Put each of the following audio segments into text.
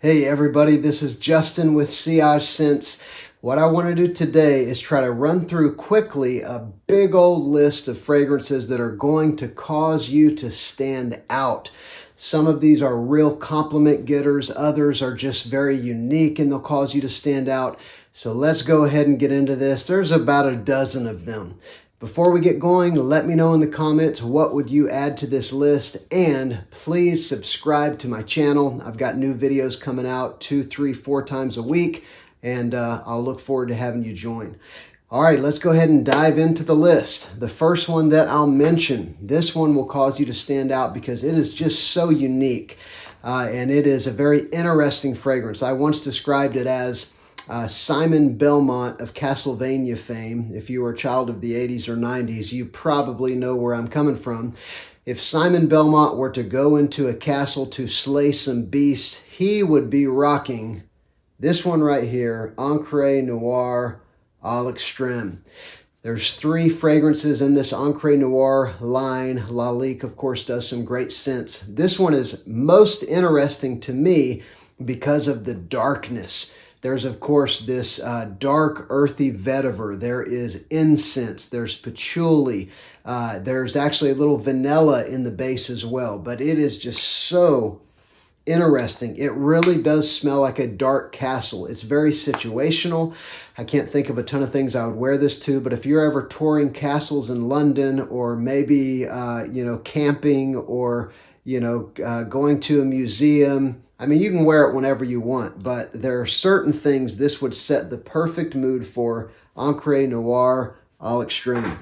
Hey everybody, this is Justin with Sillage Scents. What I want to do today is try to run through quickly a big old list of fragrances that are going to cause you to stand out. Some of these are real compliment getters, others are just very unique and they'll cause you to stand out. So let's go ahead and get into this. There's about a dozen of them. Before we get going, let me know in the comments what would you add to this list, and please subscribe to my channel. I've got new videos coming out 2, 3, 4 times a week, and I'll look forward to having you join. All right, let's go ahead and dive into the list. The first one that I'll mention, this one will cause you to stand out because it is just so unique, and it is a very interesting fragrance. I once described it as Simon Belmont of Castlevania fame. If you were a child of the 80s or 90s, you probably know where I'm coming from. If Simon Belmont were to go into a castle to slay some beasts, he would be rocking this one right here, ENCRE Noir à l'Extrême. There's 3 fragrances in this ENCRE Noir line. LALIQUE, of course, does some great scents. This one is most interesting to me because of the darkness. There's, of course, this dark, earthy vetiver. There is incense. There's patchouli. There's actually a little vanilla in the base as well. But it is just so interesting. It really does smell like a dark castle. It's very situational. I can't think of a ton of things I would wear this to, but if you're ever touring castles in London, or maybe, camping, or, going to a museum, I mean, you can wear it whenever you want, but there are certain things this would set the perfect mood for. ENCRE Noir à l'Extrême.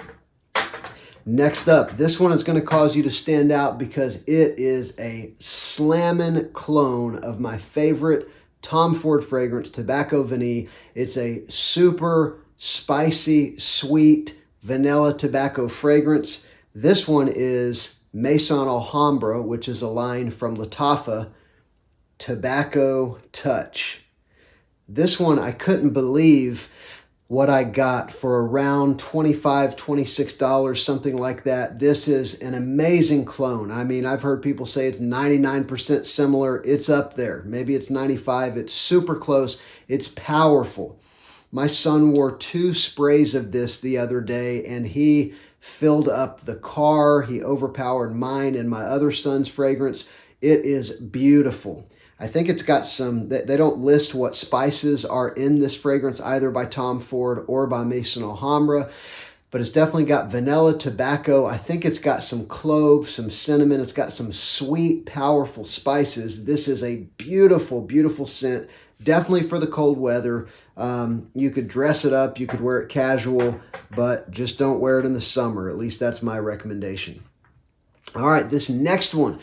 Next up, this one is going to cause you to stand out because it is a slammin' clone of my favorite Tom Ford fragrance, Tobacco Vanille. It's a super spicy, sweet vanilla tobacco fragrance. This one is MAISON Alhambra, which is a line from Lattafa, Tobacco Touch. This one, I couldn't believe what I got for around $25, $26, something like that. This is an amazing clone. I mean, I've heard people say it's 99% similar. It's up there. Maybe it's 95. It's super close. It's powerful. My son wore 2 sprays of this the other day, and he filled up the car. He overpowered mine and my other son's fragrance. It is beautiful. I think it's got some, they don't list what spices are in this fragrance, either by Tom Ford or by MAISON Alhambra, but it's definitely got vanilla, tobacco. I think it's got some clove, some cinnamon. It's got some sweet, powerful spices. This is a beautiful, beautiful scent, definitely for the cold weather. You could dress it up, you could wear it casual, but just don't wear it in the summer. At least that's my recommendation. All right, this next one.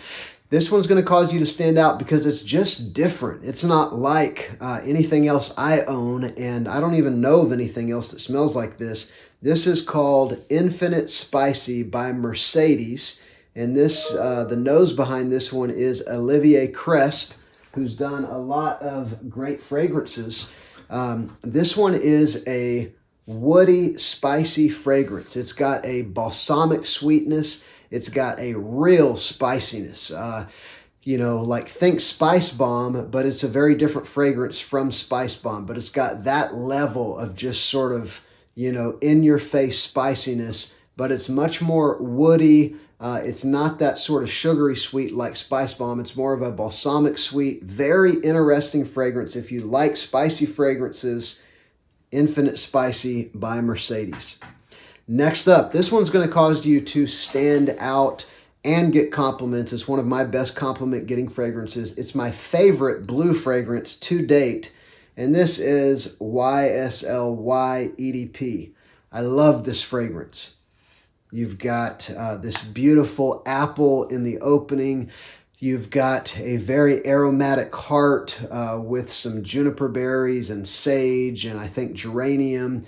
This one's going to cause you to stand out because it's just different. It's not like anything else I own, and I don't even know of anything else that smells like this. This is called Infinite Spicy by Mercedes, and this the nose behind this one is Olivier Cresp, who's done a lot of great fragrances. This one is a woody, spicy fragrance. It's got a balsamic sweetness. It's got a real spiciness, like think Spice Bomb, but it's a very different fragrance from Spice Bomb. But it's got that level of just sort of, in-your-face spiciness, but it's much more woody. It's not that sort of sugary sweet like Spice Bomb. It's more of a balsamic sweet, very interesting fragrance. If you like spicy fragrances, Infinite Spicy by Mercedes. Next up, this one's going to cause you to stand out and get compliments. It's one of my best compliment getting fragrances. It's my favorite blue fragrance to date, and this is YSL EDP. I love this fragrance. You've got this beautiful apple in the opening. You've got a very aromatic heart with some juniper berries and sage and I think geranium.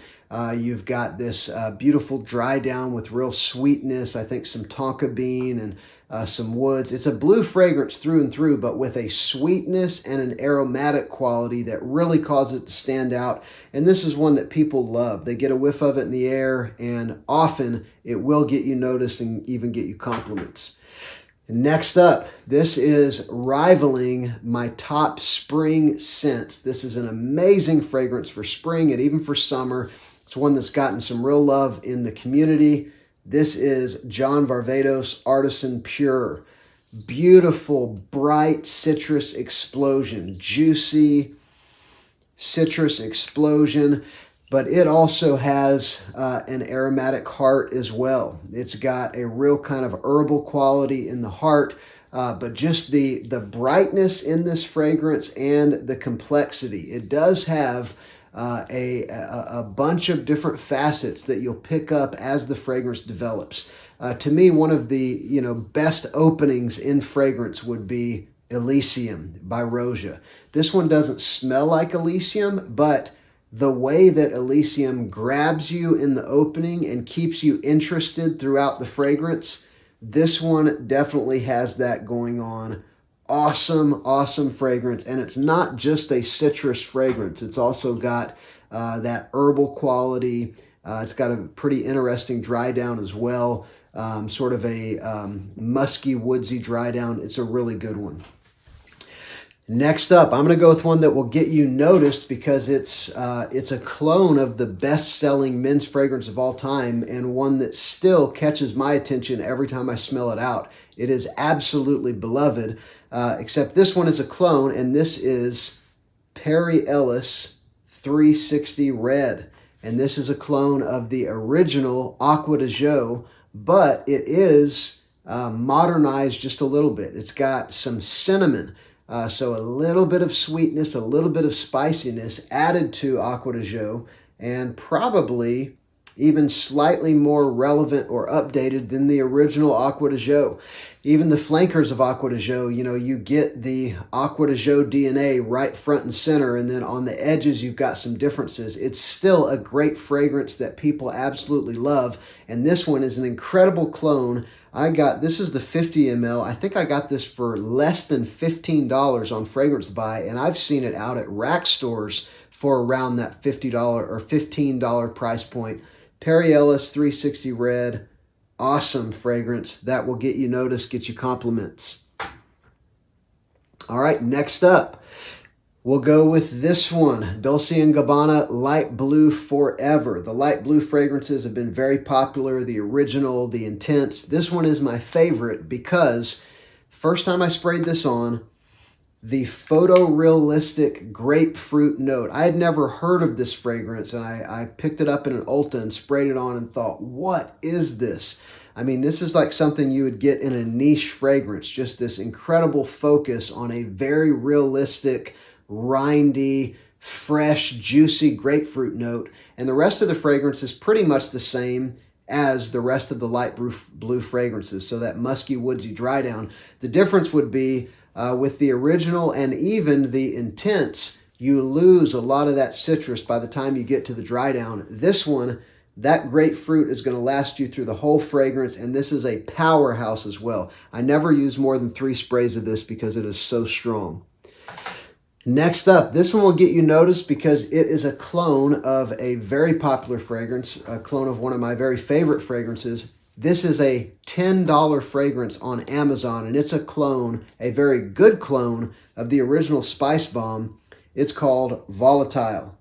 You've got this beautiful dry down with real sweetness. I think some tonka bean and some woods. It's a blue fragrance through and through, but with a sweetness and an aromatic quality that really causes it to stand out. And this is one that people love. They get a whiff of it in the air, and often it will get you noticed and even get you compliments. Next up, this is rivaling my top spring scents. This is an amazing fragrance for spring and even for summer. It's one that's gotten some real love in the community. This is John Varvatos Artisan Pure. Beautiful, bright citrus explosion, juicy citrus explosion, but it also has an aromatic heart as well. It's got a real kind of herbal quality in the heart, but just the brightness in this fragrance and the complexity. It does have a bunch of different facets that you'll pick up as the fragrance develops. To me, one of the best openings in fragrance would be Elysium by Roja. This one doesn't smell like Elysium, but the way that Elysium grabs you in the opening and keeps you interested throughout the fragrance, this one definitely has that going on. Awesome, awesome fragrance. And it's not just a citrus fragrance. It's also got that herbal quality. It's got a pretty interesting dry down as well. Sort of a musky, woodsy dry down. It's a really good one. Next up, I'm going to go with one that will get you noticed because it's a clone of the best-selling men's fragrance of all time and one that still catches my attention every time I smell it out. It is absolutely beloved, except this one is a clone, and this is Perry Ellis 360 Red. And this is a clone of the original Acqua di Gio, but it is modernized just a little bit. It's got some cinnamon. So a little bit of sweetness, a little bit of spiciness added to Acqua di Gio, and probably even slightly more relevant or updated than the original Acqua di Gio. Even the flankers of Acqua di Gio, you get the Acqua di Gio DNA right front and center, and then on the edges you've got some differences. It's still a great fragrance that people absolutely love, and this one is an incredible clone. This is the 50 ml. I think I got this for less than $15 on Fragrance Buy, and I've seen it out at rack stores for around that $50 or $15 price point. Perry Ellis 360 Red, awesome fragrance. That will get you noticed, get you compliments. All right, next up, we'll go with this one, Dolce & Gabbana Light Blue Forever. The light blue fragrances have been very popular, the original, the intense. This one is my favorite because first time I sprayed this on, the photorealistic grapefruit note. I had never heard of this fragrance, and I picked it up in an Ulta and sprayed it on and thought, what is this? I mean, this is like something you would get in a niche fragrance, just this incredible focus on a very realistic, rindy, fresh, juicy grapefruit note. And the rest of the fragrance is pretty much the same as the rest of the light blue fragrances. So that musky, woodsy dry down. The difference would be with the original and even the intense, you lose a lot of that citrus by the time you get to the dry down. This one, that grapefruit is going to last you through the whole fragrance, and this is a powerhouse as well. I never use more than 3 sprays of this because it is so strong. Next up, this one will get you noticed because it is a clone of a very popular fragrance, a clone of one of my very favorite fragrances. This is a $10 fragrance on Amazon, and it's a clone, a very good clone of the original Spice Bomb. It's called Volatile.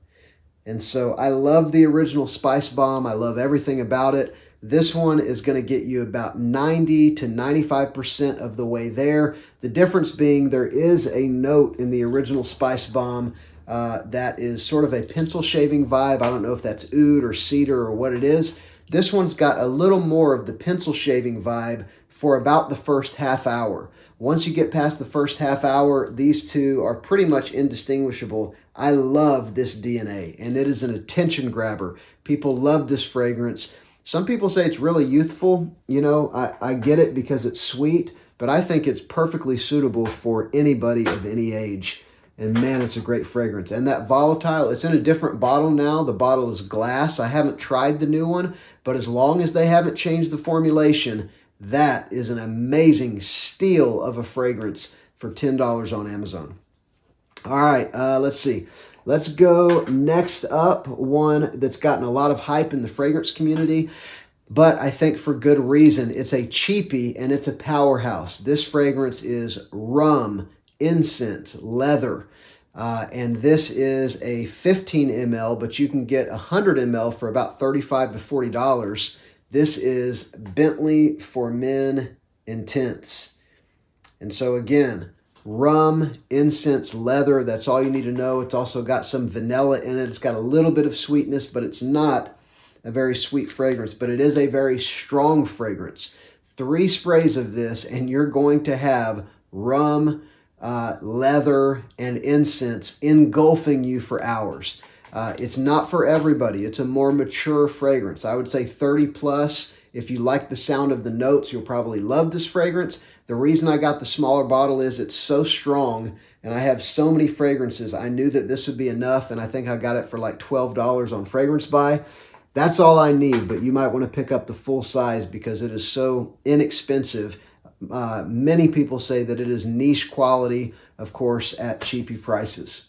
And so I love the original Spice Bomb. I love everything about it. This one is going to get you about 90 to 95% of the way there. The difference being there is a note in the original Spice Bomb that is sort of a pencil shaving vibe. I don't know if that's oud or cedar or what it is. This one's got a little more of the pencil shaving vibe for about the first half hour. Once you get past the first half hour, these two are pretty much indistinguishable. I love this DNA, and it is an attention grabber. People love this fragrance. Some people say it's really youthful. I get it because it's sweet, but I think it's perfectly suitable for anybody of any age. And man, it's a great fragrance. And that Volatile, it's in a different bottle now. The bottle is glass. I haven't tried the new one, but as long as they haven't changed the formulation, that is an amazing steal of a fragrance for $10 on Amazon. All right, let's see. Let's go next up, one that's gotten a lot of hype in the fragrance community. but I think for good reason. It's a cheapie and it's a powerhouse. This fragrance is rum, incense, leather. And this is a 15 ml, but you can get 100 ml for about $35 to $40. This is Bentley for Men Intense. And so again, rum, incense, leather, that's all you need to know. It's also got some vanilla in it. It's got a little bit of sweetness, but it's not a very sweet fragrance, but it is a very strong fragrance. 3 sprays of this and you're going to have rum, leather, and incense engulfing you for hours. It's not for everybody. It's a more mature fragrance. I would say 30 plus. If you like the sound of the notes, you'll probably love this fragrance. The reason I got the smaller bottle is it's so strong and I have so many fragrances. I knew that this would be enough, and I think I got it for like $12 on Fragrance Buy. That's all I need, but you might want to pick up the full size because it is so inexpensive. Many people say that it is niche quality, of course, at cheapy prices.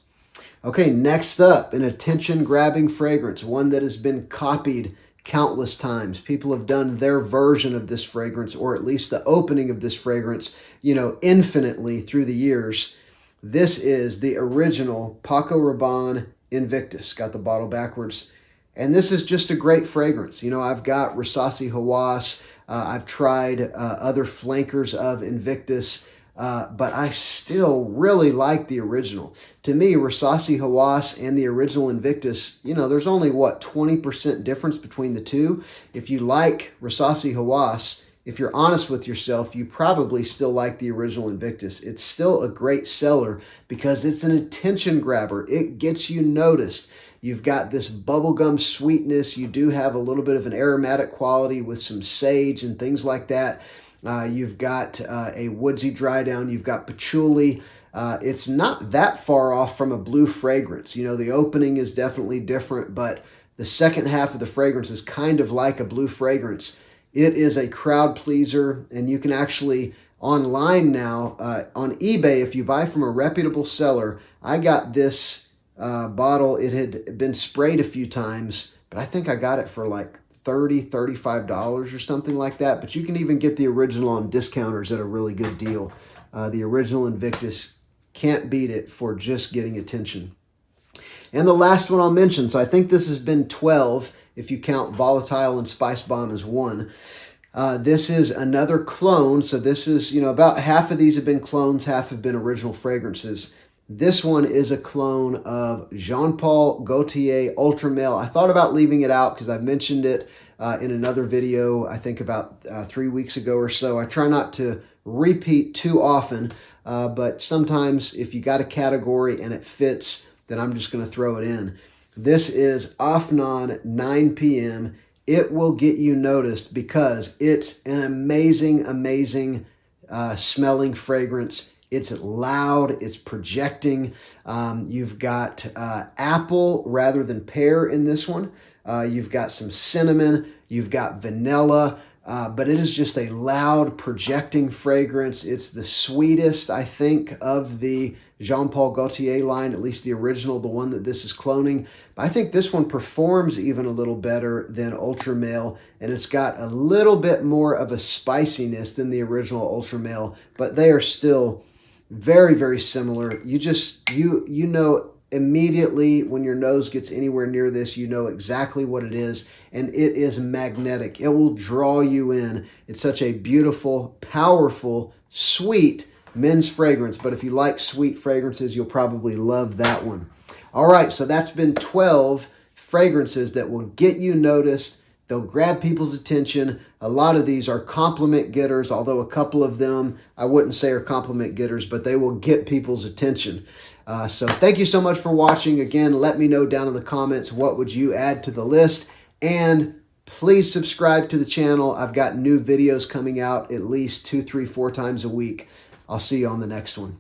Okay, next up, an attention-grabbing fragrance, one that has been copied countless times. People have done their version of this fragrance, or at least the opening of this fragrance, infinitely through the years. This is the original PACO Rabanne Invictus. Got the bottle backwards. And this is just a great fragrance. I've got Rasasi Hawass. I've tried other flankers of Invictus, but I still really like the original. To me, Rasasi Hawass and the original Invictus, there's only, 20% difference between the two. If you like Rasasi Hawass, if you're honest with yourself, you probably still like the original Invictus. It's still a great seller because it's an attention grabber. It gets you noticed. You've got this bubblegum sweetness. You do have a little bit of an aromatic quality with some sage and things like that. You've got a woodsy dry down. You've got patchouli. It's not that far off from a blue fragrance. The opening is definitely different, but the second half of the fragrance is kind of like a blue fragrance. It is a crowd pleaser, and you can actually, online now, on eBay, if you buy from a reputable seller, I got this bottle. It had been sprayed a few times, but I think I got it for like $30, $35 or something like that. But you can even get the original on discounters at a really good deal. The original Invictus, can't beat it for just getting attention. And the last one I'll mention, so I think this has been 12 if you count Volatile and Spice Bomb as one. This is another clone. So this is, about half of these have been clones, half have been original fragrances. This one is a clone of Jean Paul Gaultier Ultra Male. I thought about leaving it out because I mentioned it in another video, I think about 3 weeks ago or so. I try not to repeat too often, but sometimes if you got a category and it fits, then I'm just going to throw it in. This is Afnan 9 p.m. It will get you noticed because it's an amazing, amazing smelling fragrance. It's loud, it's projecting. You've got apple rather than pear in this one. You've got some cinnamon, you've got vanilla, but it is just a loud projecting fragrance. It's the sweetest, I think, of the Jean Paul Gaultier line, at least the original, the one that this is cloning. I think this one performs even a little better than Ultra Male, and it's got a little bit more of a spiciness than the original Ultra Male, but they are still very, very similar. You know immediately when your nose gets anywhere near this, you know exactly what it is, and it is magnetic. It will draw you in. It's such a beautiful, powerful, sweet men's fragrance, but if you like sweet fragrances, you'll probably love that one. All right, so that's been 12 fragrances that will get you noticed. They'll grab people's attention. A lot of these are compliment getters, although a couple of them I wouldn't say are compliment getters, but they will get people's attention. So thank you so much for watching. Again, let me know down in the comments what would you add to the list, and please subscribe to the channel. I've got new videos coming out at least 2, 3, 4 times a week. I'll see you on the next one.